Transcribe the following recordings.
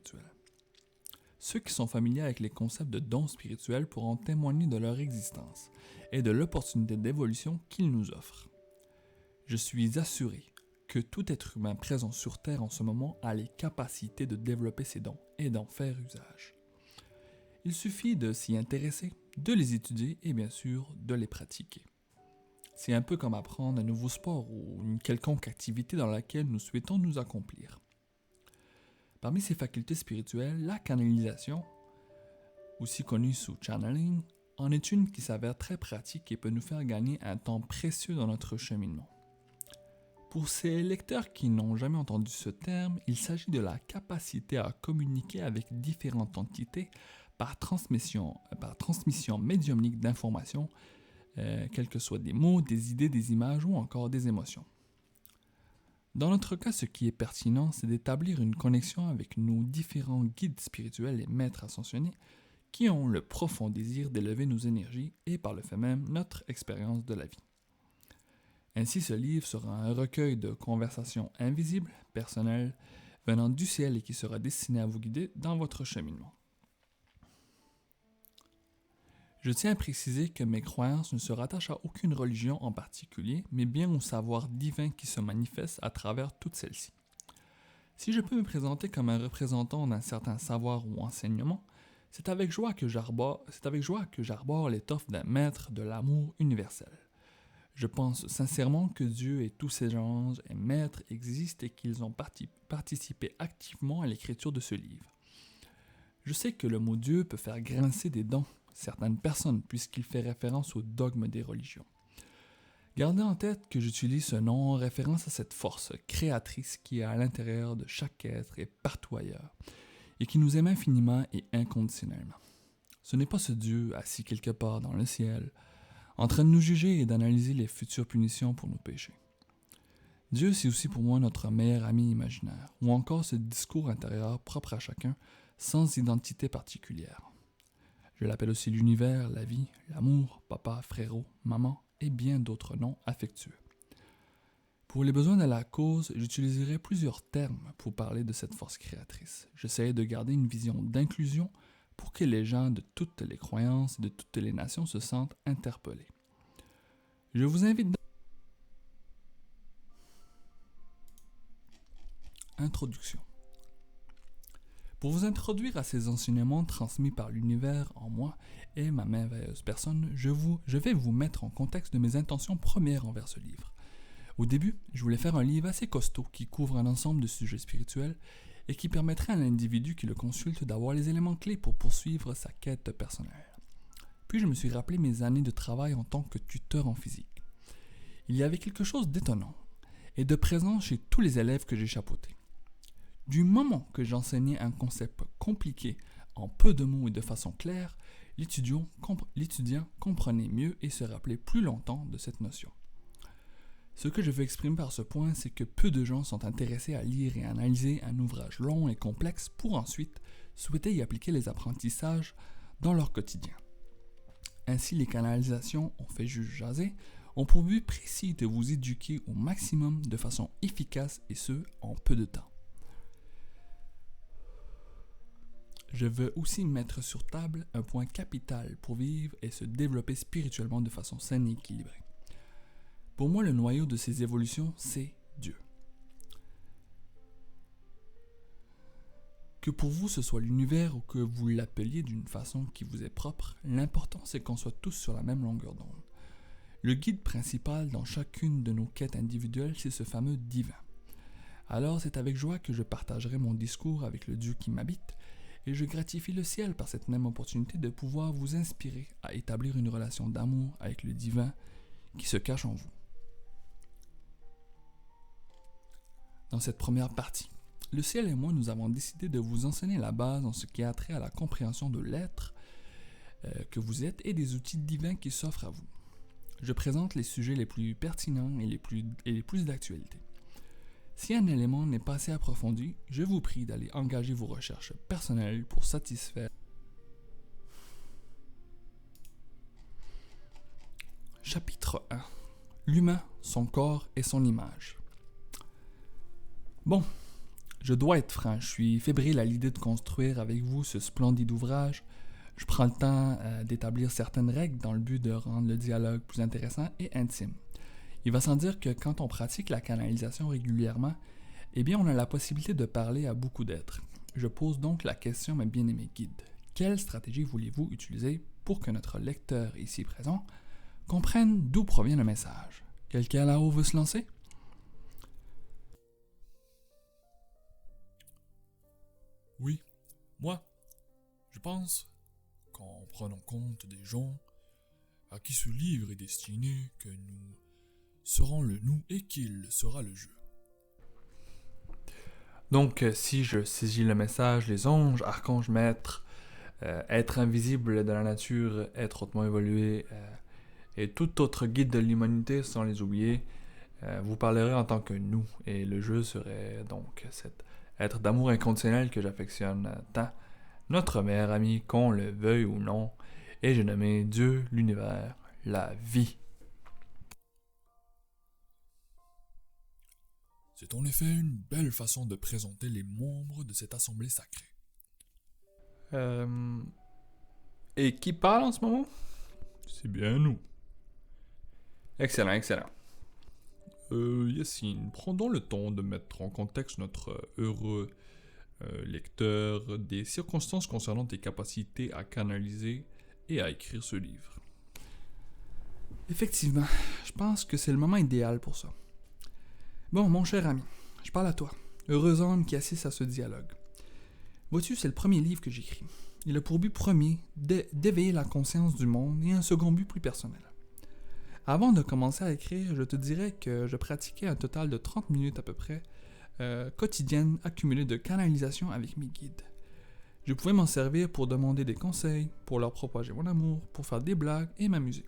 spirituels. Ceux qui sont familiers avec les concepts de dons spirituels pourront témoigner de leur existence et de l'opportunité d'évolution qu'ils nous offrent. Je suis assuré que tout être humain présent sur Terre en ce moment a les capacités de développer ces dons et d'en faire usage. Il suffit de s'y intéresser, de les étudier et bien sûr de les pratiquer. C'est un peu comme apprendre un nouveau sport ou une quelconque activité dans laquelle nous souhaitons nous accomplir. Parmi ces facultés spirituelles, la canalisation, aussi connue sous channeling, en est une qui s'avère très pratique et peut nous faire gagner un temps précieux dans notre cheminement. Pour ces lecteurs qui n'ont jamais entendu ce terme, il s'agit de la capacité à communiquer avec différentes entités par transmission médiumnique d'informations, quels que soient des mots, des idées, des images ou encore des émotions. Dans notre cas, ce qui est pertinent, c'est d'établir une connexion avec nos différents guides spirituels et maîtres ascensionnés qui ont le profond désir d'élever nos énergies et par le fait même notre expérience de la vie. Ainsi, ce livre sera un recueil de conversations invisibles, personnelles, venant du ciel et qui sera destiné à vous guider dans votre cheminement. Je tiens à préciser que mes croyances ne se rattachent à aucune religion en particulier, mais bien au savoir divin qui se manifeste à travers toutes celles-ci. Si je peux me présenter comme un représentant d'un certain savoir ou enseignement, c'est avec joie que j'arbore l'étoffe d'un maître de l'amour universel. Je pense sincèrement que Dieu et tous ses anges et maîtres existent et qu'ils ont participé activement à l'écriture de ce livre. Je sais que le mot Dieu peut faire grincer des dents certaines personnes puisqu'il fait référence au dogme des religions. Gardez en tête que j'utilise ce nom en référence à cette force créatrice qui est à l'intérieur de chaque être et partout ailleurs, et qui nous aime infiniment et inconditionnellement. Ce n'est pas ce Dieu assis quelque part dans le ciel, en train de nous juger et d'analyser les futures punitions pour nos péchés. Dieu, c'est aussi pour moi notre meilleur ami imaginaire, ou encore ce discours intérieur propre à chacun, sans identité particulière. Je l'appelle aussi l'univers, la vie, l'amour, papa, frérot, maman et bien d'autres noms affectueux. Pour les besoins de la cause, j'utiliserai plusieurs termes pour parler de cette force créatrice. J'essaie de garder une vision d'inclusion pour que les gens de toutes les croyances et de toutes les nations se sentent interpellés. Je vous invite Introduction. Pour vous introduire à ces enseignements transmis par l'univers en moi et ma merveilleuse personne, je vais vous mettre en contexte de mes intentions premières envers ce livre. Au début, je voulais faire un livre assez costaud qui couvre un ensemble de sujets spirituels et qui permettrait à l'individu qui le consulte d'avoir les éléments clés pour poursuivre sa quête personnelle. Puis je me suis rappelé mes années de travail en tant que tuteur en physique. Il y avait quelque chose d'étonnant et de présent chez tous les élèves que j'ai chapeautés. Du moment que j'enseignais un concept compliqué en peu de mots et de façon claire, l'étudiant comprenait mieux et se rappelait plus longtemps de cette notion. Ce que je veux exprimer par ce point, c'est que peu de gens sont intéressés à lire et analyser un ouvrage long et complexe pour ensuite souhaiter y appliquer les apprentissages dans leur quotidien. Ainsi, les canalisations ont fait juste jaser, ont pour but précis de vous éduquer au maximum de façon efficace et ce, en peu de temps. Je veux aussi mettre sur table un point capital pour vivre et se développer spirituellement de façon saine et équilibrée. Pour moi, le noyau de ces évolutions, c'est Dieu. Que pour vous ce soit l'univers ou que vous l'appeliez d'une façon qui vous est propre, l'important c'est qu'on soit tous sur la même longueur d'onde. Le guide principal dans chacune de nos quêtes individuelles, c'est ce fameux divin. Alors c'est avec joie que je partagerai mon discours avec le Dieu qui m'habite, et je gratifie le ciel par cette même opportunité de pouvoir vous inspirer à établir une relation d'amour avec le divin qui se cache en vous. Dans cette première partie, le ciel et moi, nous avons décidé de vous enseigner la base en ce qui a trait à la compréhension de l'être que vous êtes et des outils divins qui s'offrent à vous. Je présente les sujets les plus pertinents et les plus d'actualité. Si un élément n'est pas assez approfondi, je vous prie d'aller engager vos recherches personnelles pour satisfaire. Chapitre 1. L'humain, son corps et son image. Bon, Je dois être franc, je suis fébrile à l'idée de construire avec vous ce splendide ouvrage. Je prends le temps d'établir certaines règles dans le but de rendre le dialogue plus intéressant et intime. Il va sans dire que quand on pratique la canalisation régulièrement, eh bien on a la possibilité de parler à beaucoup d'êtres. Je pose donc la question, mes bien-aimés guides. Quelle stratégie voulez-vous utiliser pour que notre lecteur ici présent comprenne d'où provient le message? Quelqu'un là-haut veut se lancer? Oui, moi, je pense qu'en prenant compte des gens à qui ce livre est destiné, que nous serons le nous et qu'il sera le jeu. Donc, si je saisis le message, les anges, archanges, maîtres, êtres invisibles de la nature, êtres hautement évolués, et tout autre guide de l'humanité, sans les oublier, vous parlerez en tant que nous, et le jeu serait donc cet être d'amour inconditionnel que j'affectionne tant, notre meilleur ami, qu'on le veuille ou non, et j'ai nommé Dieu, l'univers, la vie. C'est en effet une belle façon de présenter les membres de cette assemblée sacrée. Et qui parle en ce moment? C'est bien nous. Excellent, excellent. Yassine, prends donc le temps de mettre en contexte notre heureux lecteur des circonstances concernant tes capacités à canaliser et à écrire ce livre. Effectivement, je pense que c'est le moment idéal pour ça. Bon, mon cher ami, je parle à toi, heureux homme qui assiste à ce dialogue. Vois-tu, c'est le premier livre que j'écris. Il a pour but premier d'éveiller la conscience du monde et un second but plus personnel. Avant de commencer à écrire, je te dirais que je pratiquais un total de 30 minutes à peu près quotidiennes accumulées de canalisation avec mes guides. Je pouvais m'en servir pour demander des conseils, pour leur propager mon amour, pour faire des blagues et m'amuser.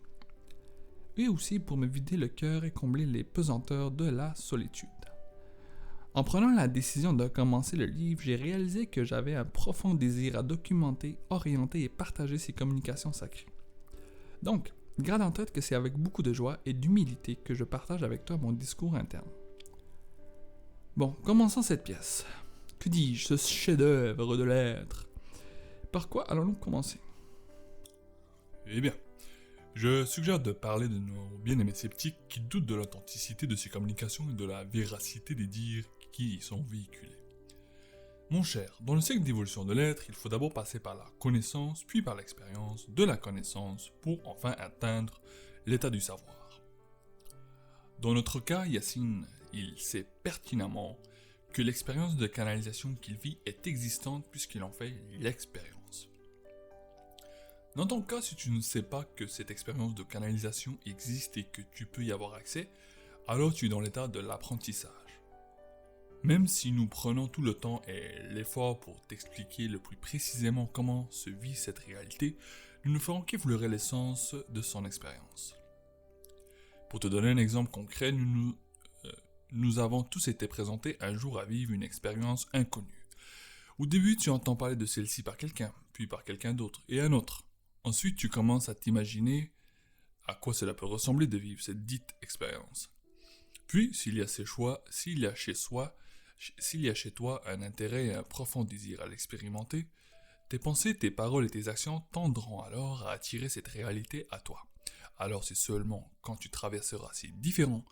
Et aussi pour me vider le cœur et combler les pesanteurs de la solitude. En prenant la décision de commencer le livre, j'ai réalisé que j'avais un profond désir à documenter, orienter et partager ces communications sacrées. Donc, garde en tête que c'est avec beaucoup de joie et d'humilité que je partage avec toi mon discours interne. Bon, commençons cette pièce. Que dis-je, ce chef-d'œuvre de l'être? Par quoi allons-nous commencer? Eh bien, je suggère de parler de nos bien-aimés sceptiques qui doutent de l'authenticité de ces communications et de la véracité des dires qui y sont véhiculés. Mon cher, dans le cycle d'évolution de l'être, il faut d'abord passer par la connaissance, puis par l'expérience de la connaissance, pour enfin atteindre l'état du savoir. Dans notre cas, Yassine, il sait pertinemment que l'expérience de canalisation qu'il vit est existante puisqu'il en fait l'expérience. Dans ton cas, si tu ne sais pas que cette expérience de canalisation existe et que tu peux y avoir accès, alors tu es dans l'état de l'apprentissage. Même si nous prenons tout le temps et l'effort pour t'expliquer le plus précisément comment se vit cette réalité, nous ne ferons qu'effleurer l'essence de son expérience. Pour te donner un exemple concret, nous avons tous été présentés un jour à vivre une expérience inconnue. Au début, tu entends parler de celle-ci par quelqu'un, puis par quelqu'un d'autre, et un autre. Ensuite, tu commences à t'imaginer à quoi cela peut ressembler de vivre cette dite expérience. Puis, s'il y a chez toi un intérêt et un profond désir à l'expérimenter, tes pensées, tes paroles et tes actions tendront alors à attirer cette réalité à toi. Alors c'est seulement quand tu traverseras ces différentes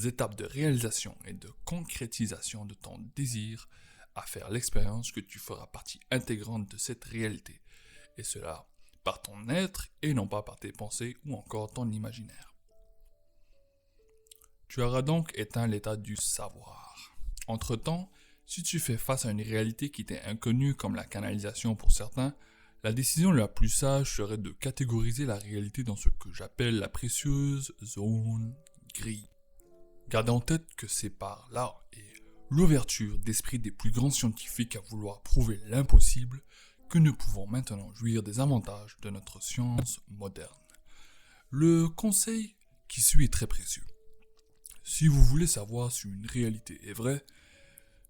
étapes de réalisation et de concrétisation de ton désir à faire l'expérience que tu feras partie intégrante de cette réalité. Et cela par ton être et non pas par tes pensées ou encore ton imaginaire. Tu auras donc éteint l'état du savoir. Entre-temps, si tu fais face à une réalité qui t'est inconnue comme la canalisation pour certains, la décision la plus sage serait de catégoriser la réalité dans ce que j'appelle la précieuse zone grise. Gardez en tête que c'est par là et l'ouverture d'esprit des plus grands scientifiques à vouloir prouver l'impossible que nous pouvons maintenant jouir des avantages de notre science moderne. Le conseil qui suit est très précieux. Si vous voulez savoir si une réalité est vraie,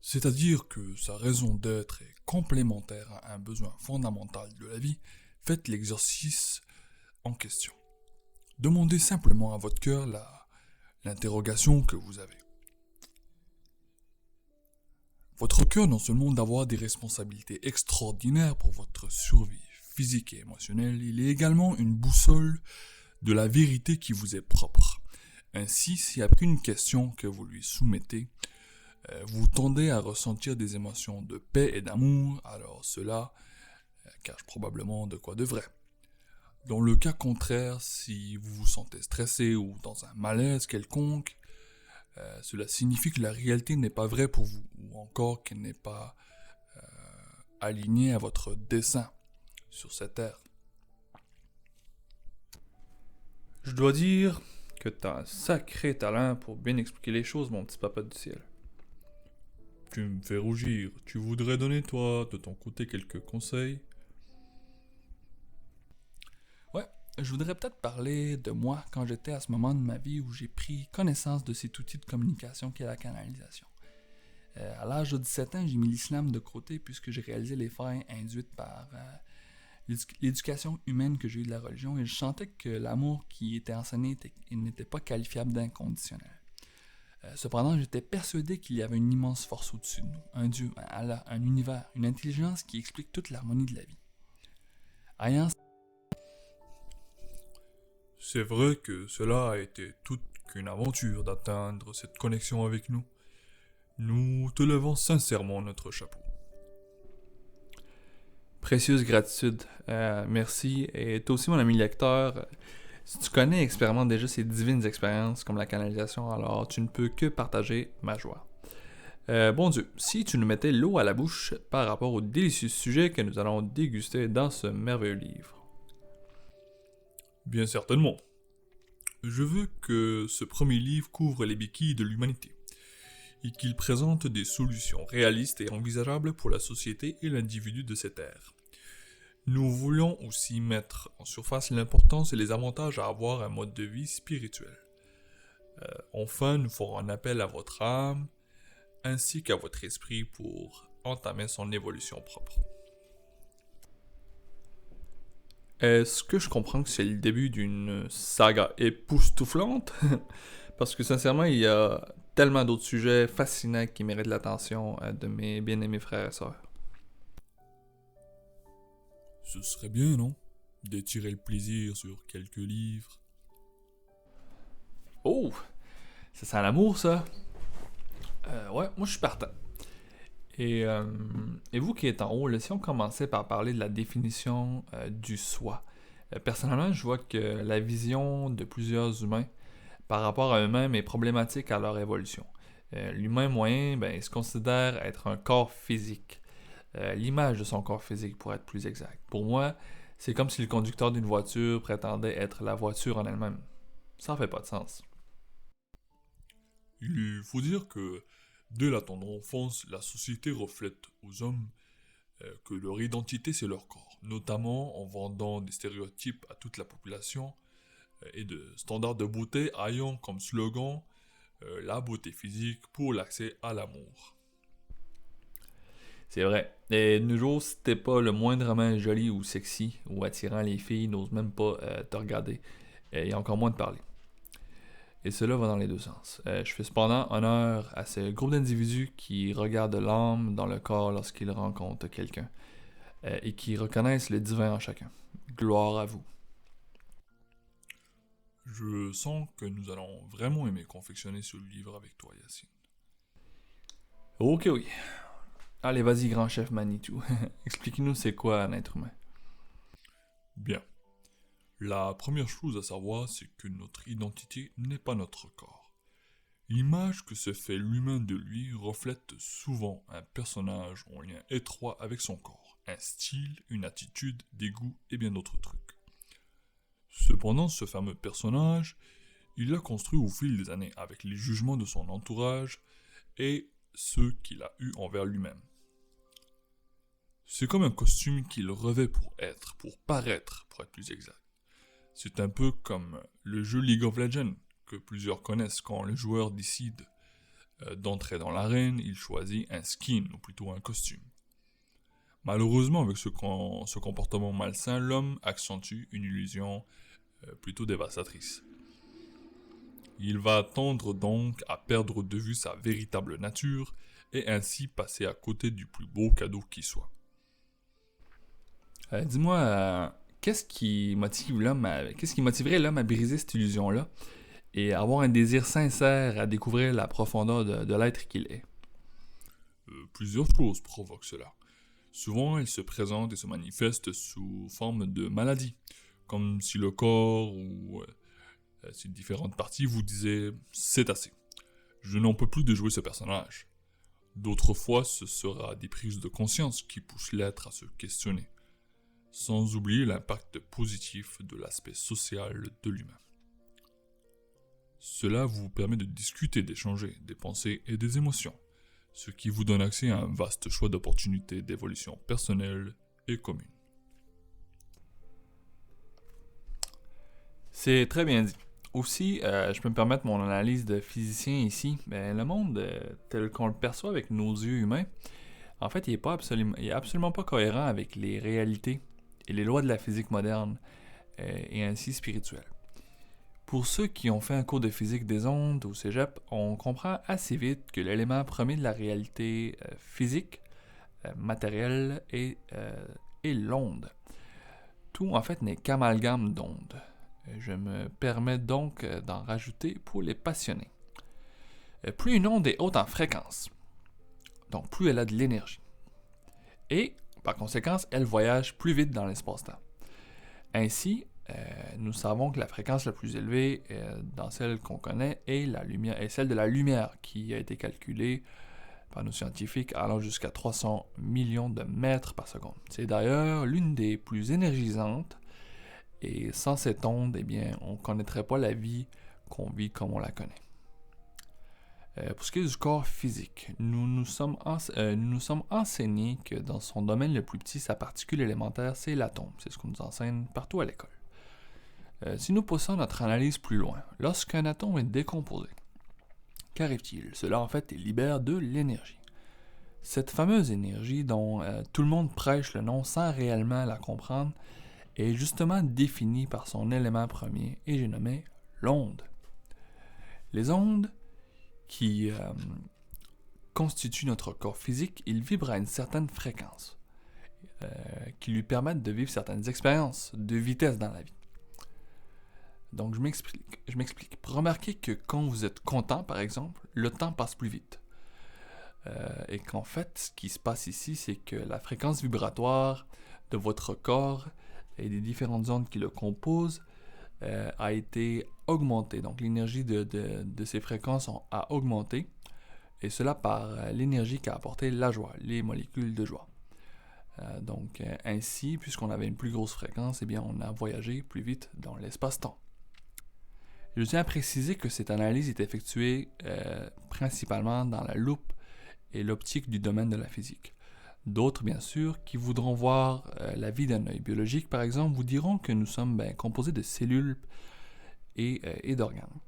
c'est-à-dire que sa raison d'être est complémentaire à un besoin fondamental de la vie, faites l'exercice en question. Demandez simplement à votre cœur l'interrogation que vous avez. Votre cœur non seulement d'avoir des responsabilités extraordinaires pour votre survie physique et émotionnelle, il est également une boussole de la vérité qui vous est propre. Ainsi, si après une question que vous lui soumettez, vous tendez à ressentir des émotions de paix et d'amour, alors cela cache probablement de quoi de vrai. Dans le cas contraire, si vous vous sentez stressé ou dans un malaise quelconque, cela signifie que la réalité n'est pas vraie pour vous, ou encore qu'elle n'est pas alignée à votre dessein sur cette terre. Je dois dire que t'as un sacré talent pour bien expliquer les choses, mon petit papa du ciel. Tu me fais rougir. Tu voudrais donner, toi, de ton côté, quelques conseils? Ouais, je voudrais peut-être parler de moi quand j'étais à ce moment de ma vie où j'ai pris connaissance de cet outil de communication qu'est la canalisation. À l'âge de 17 ans, j'ai mis l'islam de côté puisque j'ai réalisé les failles induites par l'éducation humaine que j'ai eue de la religion et je sentais que l'amour qui était enseigné n'était pas qualifiable d'inconditionnel. Cependant, j'étais persuadé qu'il y avait une immense force au-dessus de nous, un Dieu, un Allah, un univers, une intelligence qui explique toute l'harmonie de la vie. Ayant C'est vrai que cela a été toute qu'une aventure d'atteindre cette connexion avec nous. Nous te levons sincèrement notre chapeau. précieuse gratitude, merci. Et toi aussi, mon ami lecteur, si tu connais et expérimentes déjà ces divines expériences comme la canalisation, alors tu ne peux que partager ma joie. Bon Dieu, si tu nous mettais l'eau à la bouche par rapport au délicieux sujet que nous allons déguster dans ce merveilleux livre. Bien certainement. Je veux que ce premier livre couvre les béquilles de l'humanité et qu'il présente des solutions réalistes et envisageables pour la société et l'individu de cette ère. Nous voulons aussi mettre en surface l'importance et les avantages à avoir un mode de vie spirituel. Enfin, nous ferons un appel à votre âme ainsi qu'à votre esprit pour entamer son évolution propre. Est-ce que je comprends que c'est le début d'une saga époustouflante? Parce que sincèrement, il y a tellement d'autres sujets fascinants qui méritent l'attention de mes bien-aimés frères et sœurs. Ce serait bien, non? D'étirer le plaisir sur quelques livres. Oh! Ça sent l'amour, ça? Ouais, moi je suis partant. Et vous qui êtes en haut, là, si on commençait par parler de la définition du soi. Personnellement, je vois que la vision de plusieurs humains par rapport à eux-mêmes est problématique à leur évolution. L'humain moyen il se considère être un corps physique. L'image de son corps physique, pour être plus exact. Pour moi, c'est comme si le conducteur d'une voiture prétendait être la voiture en elle-même. Ça en fait pas de sens. Il faut dire que dès la tendre enfance, la société reflète aux hommes que leur identité c'est leur corps, notamment en vendant des stéréotypes à toute la population et de standards de beauté ayant comme slogan la beauté physique pour l'accès à l'amour. C'est vrai. Et de nos jours, si t'es pas le moindrement joli ou sexy ou attirant, les filles n'osent même pas te regarder et encore moins te parler. Et cela va dans les deux sens. Je fais cependant honneur à ce groupe d'individus qui regardent l'âme dans le corps lorsqu'ils rencontrent quelqu'un et qui reconnaissent le divin en chacun. Gloire à vous. Je sens que nous allons vraiment aimer confectionner ce livre avec toi, Yacine. Ok, oui. Allez, vas-y, grand chef Manitou. Explique-nous c'est quoi un être humain. Bien. La première chose à savoir, c'est que notre identité n'est pas notre corps. L'image que se fait l'humain de lui reflète souvent un personnage en lien étroit avec son corps, un style, une attitude, des goûts et bien d'autres trucs. Cependant, ce fameux personnage, il l'a construit au fil des années avec les jugements de son entourage et ceux qu'il a eus envers lui-même. C'est comme un costume qu'il revêt pour être, pour paraître, pour être plus exact. C'est un peu comme le jeu League of Legends, que plusieurs connaissent quand le joueur décide d'entrer dans l'arène, il choisit un skin, ou plutôt un costume. Malheureusement, avec ce comportement malsain, l'homme accentue une illusion plutôt dévastatrice. Il va tendre donc à perdre de vue sa véritable nature et ainsi passer à côté du plus beau cadeau qui soit. Dis-moi, qu'est-ce qui motiverait l'homme à briser cette illusion-là et à avoir un désir sincère à découvrir la profondeur de l'être qu'il est? Plusieurs choses provoquent cela. Souvent, elles se présentent et se manifestent sous forme de maladie, comme si le corps ou si différentes parties vous disaient « c'est assez, je n'en peux plus de jouer ce personnage ». D'autres fois, ce sera des prises de conscience qui poussent l'être à se questionner, sans oublier l'impact positif de l'aspect social de l'humain. Cela vous permet de discuter, d'échanger des pensées et des émotions, ce qui vous donne accès à un vaste choix d'opportunités d'évolution personnelle et commune. C'est très bien dit. Aussi, je peux me permettre mon analyse de physicien ici. Le monde tel qu'on le perçoit avec nos yeux humains, en fait, il est absolument pas cohérent avec les réalités et les lois de la physique moderne et ainsi spirituelle. Pour ceux qui ont fait un cours de physique des ondes au cégep, on comprend assez vite que l'élément premier de la réalité physique, matérielle, est l'onde. Tout, en fait, n'est qu'amalgame d'ondes. Je me permets donc d'en rajouter pour les passionnés. Plus une onde est haute en fréquence, donc plus elle a de l'énergie. Et, par conséquent, elle voyage plus vite dans l'espace-temps. Ainsi, nous savons que la fréquence la plus élevée dans celle qu'on connaît est celle de la lumière, qui a été calculée par nos scientifiques allant jusqu'à 300 millions de mètres par seconde. C'est d'ailleurs l'une des plus énergisantes, et sans cette onde, on ne connaîtrait pas la vie qu'on vit comme on la connaît. Pour ce qui est du corps physique, nous nous sommes enseignés que dans son domaine le plus petit, sa particule élémentaire, c'est l'atome. C'est ce qu'on nous enseigne partout à l'école. Si nous poussons notre analyse plus loin, lorsqu'un atome est décomposé, qu'arrive-t-il? Cela en fait libère de l'énergie. Cette fameuse énergie dont tout le monde prêche le nom sans réellement la comprendre est justement définie par son élément premier, et j'ai nommé l'onde. Les ondes qui constituent notre corps physique, ils vibrent à une certaine fréquence, qui lui permettent de vivre certaines expériences de vitesse dans la vie. Donc je m'explique. Remarquez que quand vous êtes content, par exemple, le temps passe plus vite. Et qu'en fait, ce qui se passe ici, c'est que la fréquence vibratoire de votre corps et des différentes ondes qui le composent a été augmentée. Donc l'énergie de ces fréquences a augmenté, et cela par l'énergie qu'a apporté la joie, les molécules de joie. Ainsi, puisqu'on avait une plus grosse fréquence, on a voyagé plus vite dans l'espace-temps. Je tiens à préciser que cette analyse est effectuée principalement dans la loupe et l'optique du domaine de la physique. D'autres, bien sûr, qui voudront voir la vie d'un œil biologique, par exemple, vous diront que nous sommes composés de cellules et d'organes.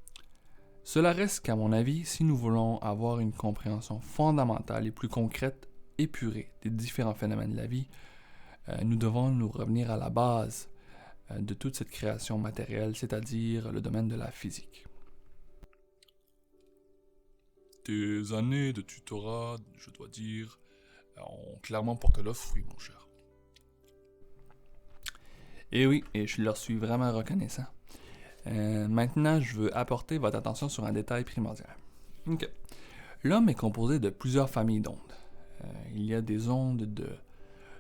Cela reste qu'à mon avis, si nous voulons avoir une compréhension fondamentale et plus concrète, épurée des différents phénomènes de la vie, nous devons nous revenir à la base de toute cette création matérielle, c'est-à-dire le domaine de la physique. Tes années de tutorat, je dois dire, ont clairement porté leurs fruits, mon cher. Et oui, et je leur suis vraiment reconnaissant. Maintenant, je veux apporter votre attention sur un détail primordial. Okay. L'homme est composé de plusieurs familles d'ondes. Il y a des ondes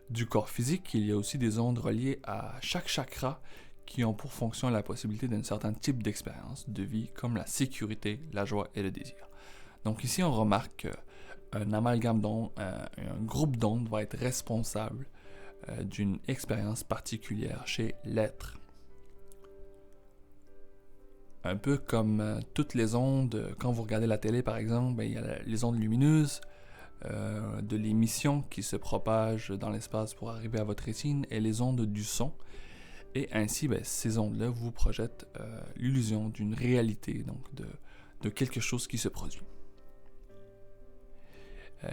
du corps physique, il y a aussi des ondes reliées à chaque chakra qui ont pour fonction la possibilité d'un certain type d'expérience de vie, comme la sécurité, la joie et le désir. Donc ici, on remarque qu'un amalgame d'ondes, un groupe d'ondes va être responsable d'une expérience particulière chez l'être. Un peu comme toutes les ondes, quand vous regardez la télé par exemple, il y a les ondes lumineuses de l'émission qui se propagent dans l'espace pour arriver à votre rétine, et les ondes du son. Et ainsi, ces ondes-là vous projettent l'illusion d'une réalité, donc de quelque chose qui se produit.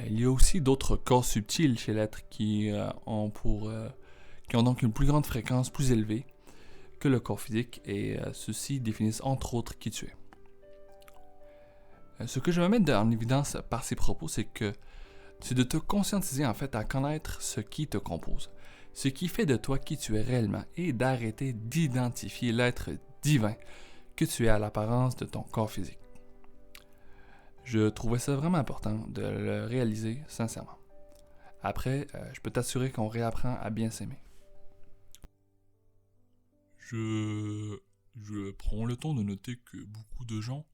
Il y a aussi d'autres corps subtils chez l'être qui ont donc une plus grande fréquence, plus élevée que le corps physique, et ceux-ci définissent entre autres qui tu es. Ce que je veux mettre en évidence par ces propos, c'est que c'est de te conscientiser en fait à connaître ce qui te compose, ce qui fait de toi qui tu es réellement et d'arrêter d'identifier l'être divin que tu es à l'apparence de ton corps physique. Je trouvais ça vraiment important de le réaliser sincèrement. Après, je peux t'assurer qu'on réapprend à bien s'aimer. Je prends le temps de noter que beaucoup de gens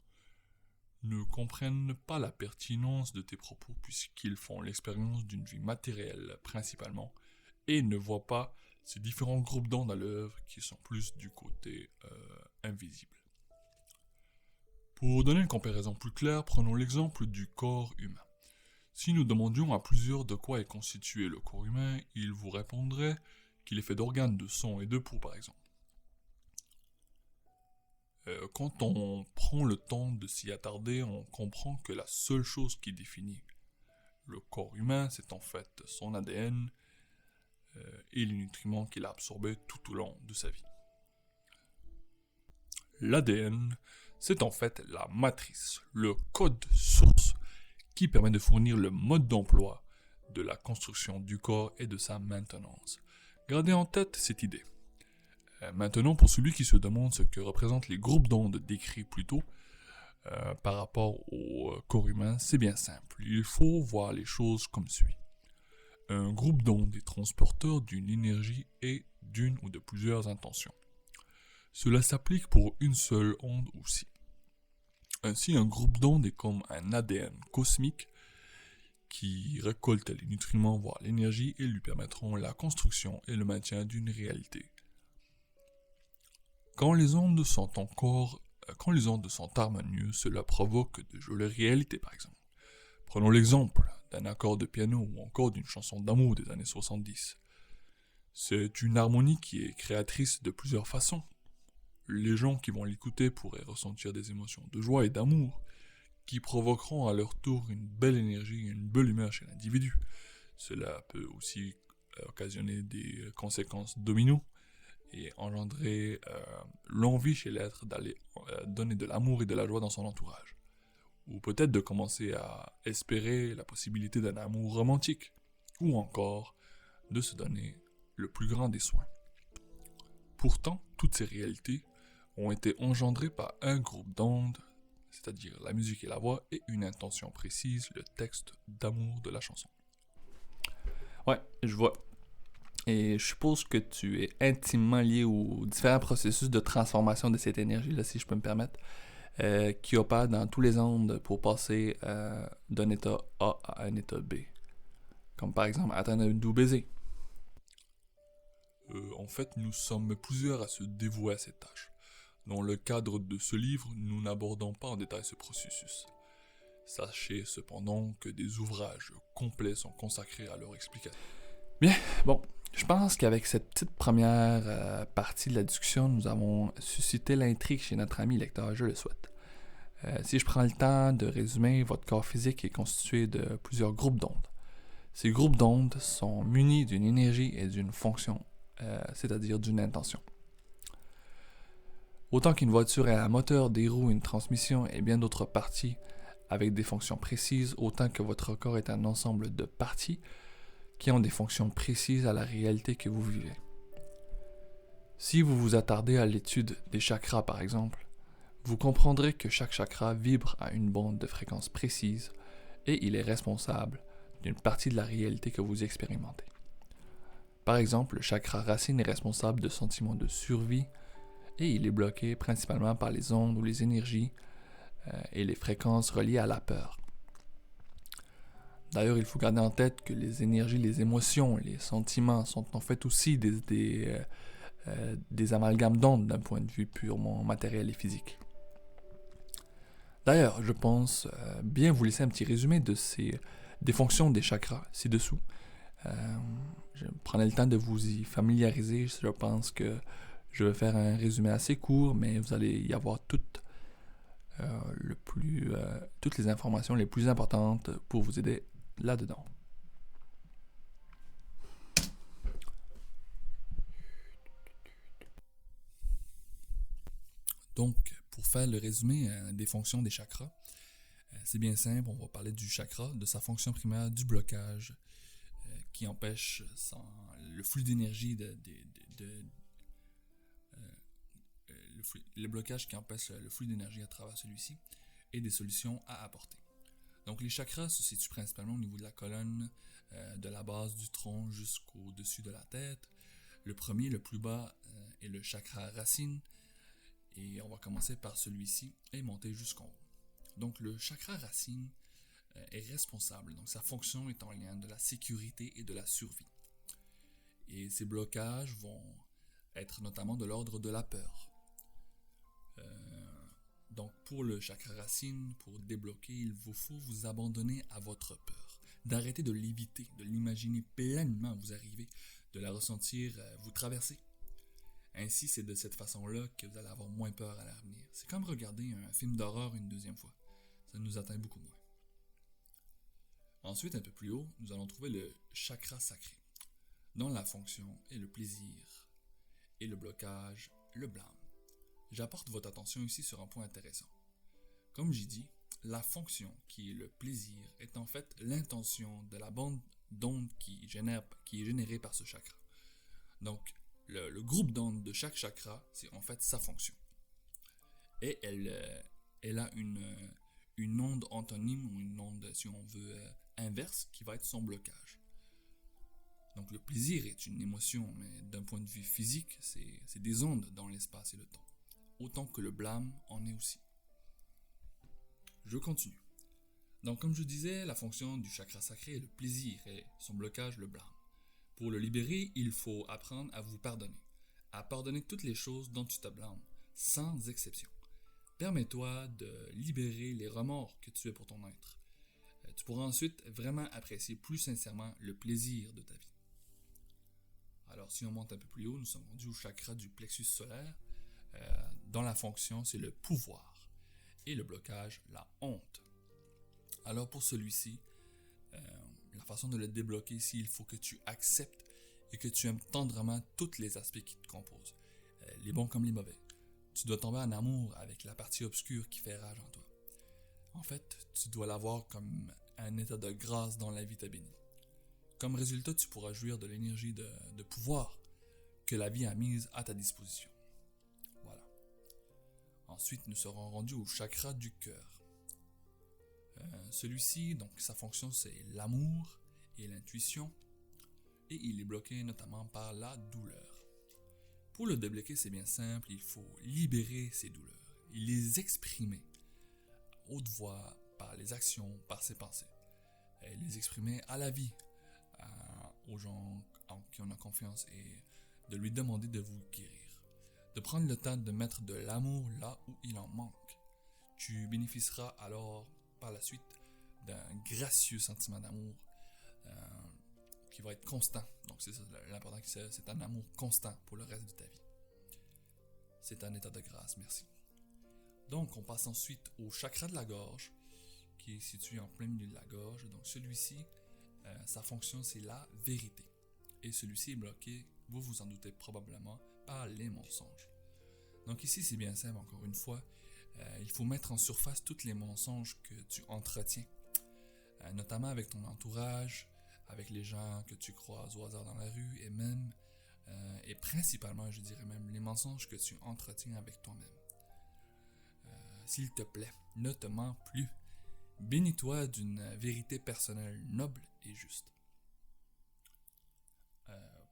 ne comprennent pas la pertinence de tes propos puisqu'ils font l'expérience d'une vie matérielle principalement et ne voient pas ces différents groupes d'ondes à l'œuvre qui sont plus du côté invisible. Pour donner une comparaison plus claire, prenons l'exemple du corps humain. Si nous demandions à plusieurs de quoi est constitué le corps humain, ils vous répondraient qu'il est fait d'organes, de sang et de peau par exemple. Quand on prend le temps de s'y attarder, on comprend que la seule chose qui définit le corps humain, c'est en fait son ADN et les nutriments qu'il a absorbés tout au long de sa vie. L'ADN, c'est en fait la matrice, le code source qui permet de fournir le mode d'emploi de la construction du corps et de sa maintenance. Gardez en tête cette idée. Maintenant, pour celui qui se demande ce que représentent les groupes d'ondes décrits plus tôt par rapport au corps humain, c'est bien simple. Il faut voir les choses comme suit. Un groupe d'ondes est transporteur d'une énergie et d'une ou de plusieurs intentions. Cela s'applique pour une seule onde aussi. Ainsi, un groupe d'ondes est comme un ADN cosmique qui récolte les nutriments, voire l'énergie, et lui permettront la construction et le maintien d'une réalité. Quand les ondes sont harmonieuses, cela provoque de jolies réalités, par exemple. Prenons l'exemple d'un accord de piano ou encore d'une chanson d'amour des années 70. C'est une harmonie qui est créatrice de plusieurs façons. Les gens qui vont l'écouter pourraient ressentir des émotions de joie et d'amour, qui provoqueront à leur tour une belle énergie et une belle humeur chez l'individu. Cela peut aussi occasionner des conséquences dominos et engendrer l'envie chez l'être d'aller donner de l'amour et de la joie dans son entourage. Ou peut-être de commencer à espérer la possibilité d'un amour romantique, ou encore de se donner le plus grand des soins. Pourtant, toutes ces réalités ont été engendrées par un groupe d'ondes, c'est-à-dire la musique et la voix, et une intention précise, le texte d'amour de la chanson. Ouais, je vois. Et je suppose que tu es intimement lié aux différents processus de transformation de cette énergie-là, si je peux me permettre, qui opèrent dans tous les ondes pour passer d'un état A à un état B. Comme par exemple atteindre un doux baiser. En fait, nous sommes plusieurs à se dévouer à cette tâche. Dans le cadre de ce livre, nous n'abordons pas en détail ce processus. Sachez cependant que des ouvrages complets sont consacrés à leur explication. Bien, bon, je pense qu'avec cette petite première partie de la discussion, nous avons suscité l'intrigue chez notre ami lecteur, je le souhaite. Si je prends le temps de résumer, votre corps physique est constitué de plusieurs groupes d'ondes. Ces groupes d'ondes sont munis d'une énergie et d'une fonction, c'est-à-dire d'une intention. Autant qu'une voiture a un moteur, des roues, une transmission et bien d'autres parties avec des fonctions précises, autant que votre corps est un ensemble de parties qui ont des fonctions précises à la réalité que vous vivez. Si vous vous attardez à l'étude des chakras par exemple, vous comprendrez que chaque chakra vibre à une bande de fréquence précise et il est responsable d'une partie de la réalité que vous expérimentez. Par exemple, le chakra racine est responsable de sentiments de survie et il est bloqué principalement par les ondes ou les énergies et les fréquences reliées à la peur. D'ailleurs, il faut garder en tête que les énergies, les émotions, les sentiments sont en fait aussi des amalgames d'ondes d'un point de vue purement matériel et physique. D'ailleurs, je pense bien vous laisser un petit résumé des fonctions des chakras ci-dessous. Je prendrai le temps de vous y familiariser. Je pense que je vais faire un résumé assez court, mais vous allez y avoir toutes les informations les plus importantes pour vous aider là-dedans. Donc, pour faire le résumé des fonctions des chakras, C'est bien simple, on va parler du chakra, de sa fonction primaire, du blocage qui empêche le flux d'énergie le blocage qui empêche le flux d'énergie à travers celui-ci et des solutions à apporter. Donc les chakras se situent principalement au niveau de la colonne, de la base du tronc jusqu'au-dessus de la tête. Le premier, le plus bas, est le chakra racine et on va commencer par celui-ci et monter jusqu'en haut. Donc le chakra racine est responsable, donc sa fonction est en lien de la sécurité et de la survie. Et ces blocages vont être notamment de l'ordre de la peur. Donc pour le chakra racine, pour débloquer, il vous faut vous abandonner à votre peur, d'arrêter de l'éviter, de l'imaginer pleinement vous arriver, de la ressentir vous traverser. Ainsi, c'est de cette façon-là que vous allez avoir moins peur à l'avenir. C'est comme regarder un film d'horreur une deuxième fois. Ça nous atteint beaucoup moins. Ensuite, un peu plus haut, nous allons trouver le chakra sacré, dont la fonction est le plaisir et le blocage, le blâme. J'apporte votre attention ici sur un point intéressant. Comme j'ai dit, la fonction qui est le plaisir est en fait l'intention de la bande d'ondes qui est générée par ce chakra. Donc, le groupe d'ondes de chaque chakra, c'est en fait sa fonction. Et elle a une onde antonyme ou une onde, si on veut, inverse qui va être son blocage. Donc le plaisir est une émotion, mais d'un point de vue physique, c'est des ondes dans l'espace et le temps. Autant que le blâme en est aussi. Je continue. Donc comme je disais, la fonction du chakra sacré est le plaisir et son blocage le blâme. Pour le libérer, il faut apprendre à vous pardonner, à pardonner toutes les choses dont tu te blâmes, sans exception. Permets-toi de libérer les remords que tu es pour ton être. Tu pourras ensuite vraiment apprécier plus sincèrement le plaisir de ta vie. Alors si on monte un peu plus haut, nous sommes rendus au chakra du plexus solaire, dont la fonction c'est le pouvoir et le blocage, la honte. Alors pour celui-ci, la façon de le débloquer ici, il faut que tu acceptes et que tu aimes tendrement tous les aspects qui te composent, les bons comme les mauvais. Tu dois tomber en amour avec la partie obscure qui fait rage en toi. En fait, tu dois l'avoir comme un état de grâce dont la vie t'a béni. Comme résultat, tu pourras jouir de l'énergie de pouvoir que la vie a mise à ta disposition. Voilà. Ensuite, nous serons rendus au chakra du cœur. Celui-ci, donc sa fonction c'est l'amour et l'intuition, et il est bloqué notamment par la douleur. Pour le débloquer, c'est bien simple, il faut libérer ces douleurs, les exprimer, haute voix, par les actions, par ses pensées, et les exprimer à la vie, aux gens en qui on a confiance, et de lui demander de vous guérir, de prendre le temps de mettre de l'amour là où il en manque. Tu bénéficieras alors par la suite d'un gracieux sentiment d'amour qui va être constant. Donc c'est ça, l'important, c'est un amour constant pour le reste de ta vie. C'est un état de grâce, merci. Donc on passe ensuite au chakra de la gorge, qui est situé en plein milieu de la gorge. Donc celui-ci, sa fonction c'est la vérité. Et celui-ci est bloqué, vous vous en doutez probablement, par les mensonges. Donc ici c'est bien simple, encore une fois, il faut mettre en surface tous les mensonges que tu entretiens, notamment avec ton entourage, avec les gens que tu croises au hasard dans la rue, et même, et principalement, je dirais même, les mensonges que tu entretiens avec toi-même. S'il te plaît, ne te mens plus. Bénis-toi d'une vérité personnelle noble et juste.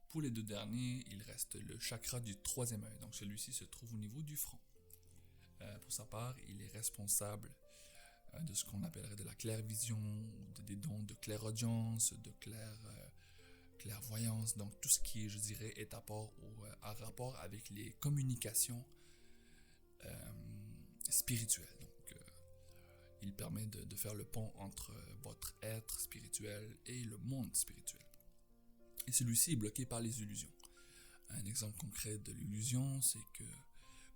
Pour les deux derniers, il reste le chakra du troisième œil, donc celui-ci se trouve au niveau du front. Pour sa part, il est responsable de ce qu'on appellerait de la clairvision, des dons de clairaudience, de clairvoyance, donc tout ce qui, je dirais, est à rapport avec les communications spirituelles. Donc, il permet de faire le pont entre votre être spirituel et le monde spirituel. Et celui-ci est bloqué par les illusions. Un exemple concret de l'illusion, c'est que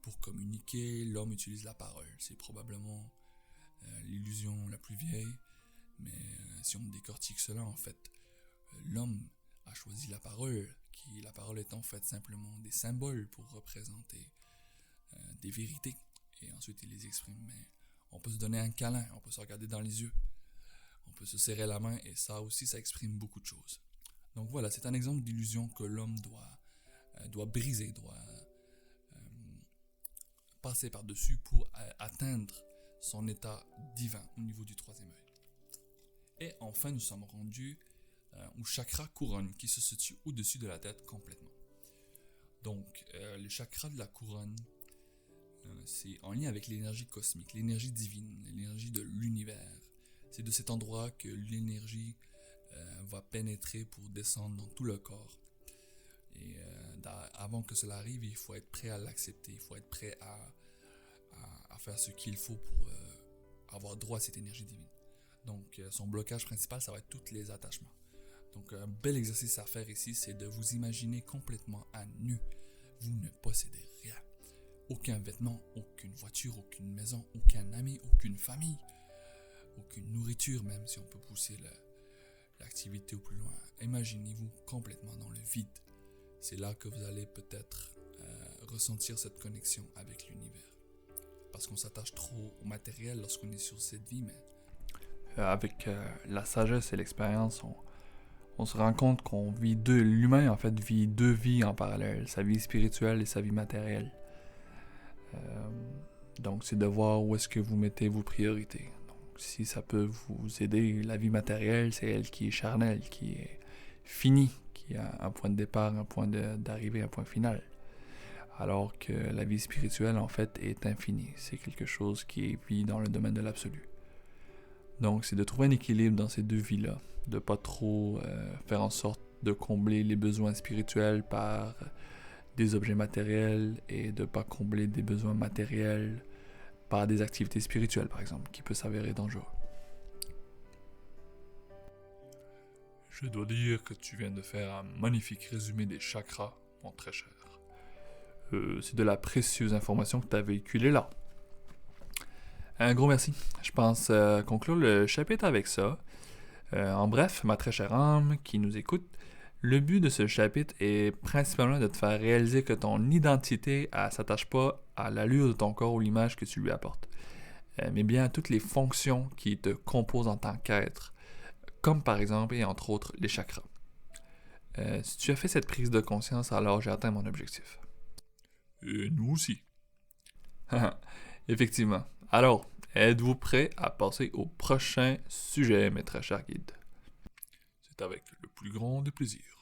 pour communiquer, l'homme utilise la parole. C'est probablement l'illusion la plus vieille, mais si on décortique cela, en fait, l'homme a choisi la parole est en fait simplement des symboles pour représenter des vérités, et ensuite il les exprime, mais On peut se donner un câlin, on peut se regarder dans les yeux, on peut se serrer la main et ça aussi, ça exprime beaucoup de choses. Donc voilà, c'est un exemple d'illusion que l'homme doit briser, doit passer par-dessus pour atteindre son état divin au niveau du troisième œil. Et enfin, nous sommes rendus au chakra couronne qui se situe au-dessus de la tête complètement. Donc, le chakra de la couronne, c'est en lien avec l'énergie cosmique, l'énergie divine, l'énergie de l'univers. C'est de cet endroit que l'énergie va pénétrer pour descendre dans tout le corps. Et avant que cela arrive, il faut être prêt à l'accepter, il faut être prêt à faire ce qu'il faut pour avoir droit à cette énergie divine. Donc, son blocage principal, ça va être tous les attachements. Donc, un bel exercice à faire ici, c'est de vous imaginer complètement à nu. Vous ne possédez rien. Aucun vêtement, aucune voiture, aucune maison, aucun ami, aucune famille, aucune nourriture, même si on peut pousser l'activité au plus loin. Imaginez-vous complètement dans le vide. C'est là que vous allez peut-être ressentir cette connexion avec l'univers. Parce qu'on s'attache trop au matériel lorsqu'on est sur cette vie, mais avec la sagesse et l'expérience, on se rend compte qu'on vit l'humain en fait vit deux vies en parallèle, sa vie spirituelle et sa vie matérielle. Donc c'est de voir où est-ce que vous mettez vos priorités. Donc, si ça peut vous aider, la vie matérielle, c'est elle qui est charnelle, qui est finie, qui a un point de départ, un point d'arrivée, un point final. Alors que la vie spirituelle, en fait, est infinie. C'est quelque chose qui vit dans le domaine de l'absolu. Donc, c'est de trouver un équilibre dans ces deux vies-là, de pas trop faire en sorte de combler les besoins spirituels par des objets matériels et de pas combler des besoins matériels par des activités spirituelles, par exemple, qui peut s'avérer dangereux. Je dois dire que tu viens de faire un magnifique résumé des chakras, mon très cher. C'est de la précieuse information que tu as véhiculée là. Un gros merci. Je pense conclure le chapitre avec ça. En bref, ma très chère âme qui nous écoute, le but de ce chapitre est principalement de te faire réaliser que ton identité ne s'attache pas à l'allure de ton corps ou l'image que tu lui apportes, mais bien à toutes les fonctions qui te composent en tant qu'être, comme par exemple et entre autres les chakras. Si tu as fait cette prise de conscience, alors j'ai atteint mon objectif. Et nous aussi. Effectivement. Alors, êtes-vous prêts à passer au prochain sujet, mes très chers guides? C'est avec le plus grand des plaisirs.